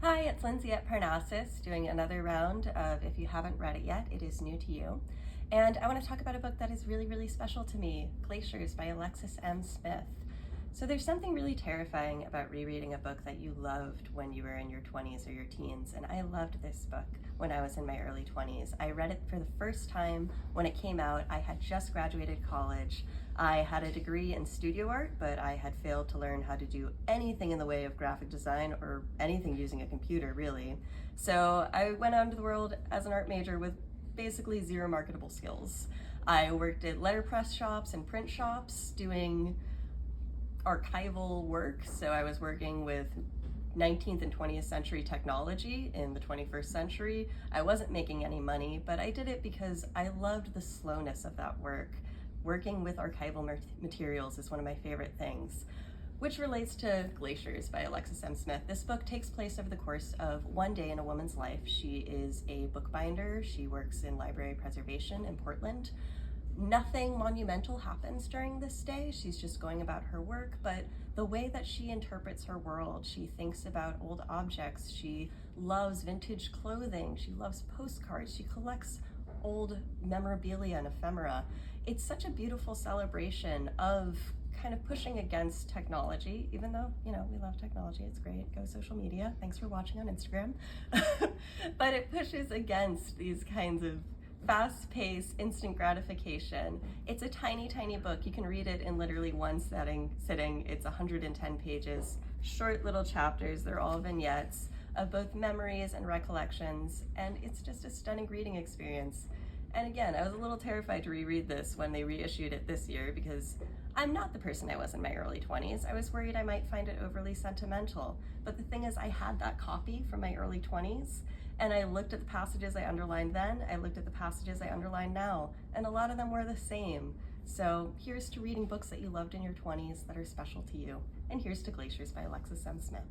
Hi, it's Lindsay at Parnassus doing another round of If You Haven't Read It Yet, It Is New to You. And I want to talk about a book that is really, really special to me, Glaciers by Alexis M. Smith. So there's something really terrifying about rereading a book that you loved when you were in your 20s or your teens, and I loved this book when I was in my early 20s. I read it for the first time when it came out. I had just graduated college. I had a degree in studio art, but I had failed to learn how to do anything in the way of graphic design or anything using a computer, really. So I went out into the world as an art major with basically zero marketable skills. I worked at letterpress shops and print shops doing archival work. So I was working with 19th and 20th century technology in the 21st century. I wasn't making any money, but I did it because I loved the slowness of that work. Working with archival materials is one of my favorite things, which relates to Glaciers by Alexis M. Smith. This book takes place over the course of one day in a woman's life. She is a bookbinder. She works in library preservation in Portland. Nothing monumental happens during this day. She's just going about her work, but the way that she interprets her world, she thinks about old objects, she loves vintage clothing, she loves postcards, she collects old memorabilia and ephemera. It's such a beautiful celebration of kind of pushing against technology, even though, we love technology, it's great, go social media, thanks for watching on Instagram. But it pushes against these kinds of fast-paced, instant gratification. It's a tiny, tiny book. You can read it in literally one sitting. It's 110 pages, short little chapters. They're all vignettes of both memories and recollections, and it's just a stunning reading experience. And again, I was a little terrified to reread this when they reissued it this year because I'm not the person I was in my early 20s. I was worried I might find it overly sentimental. But the thing is, I had that copy from my early 20s, and I looked at the passages I underlined then, I looked at the passages I underline now, and a lot of them were the same. So here's to reading books that you loved in your 20s that are special to you. And here's to Glaciers by Alexis M. Smith.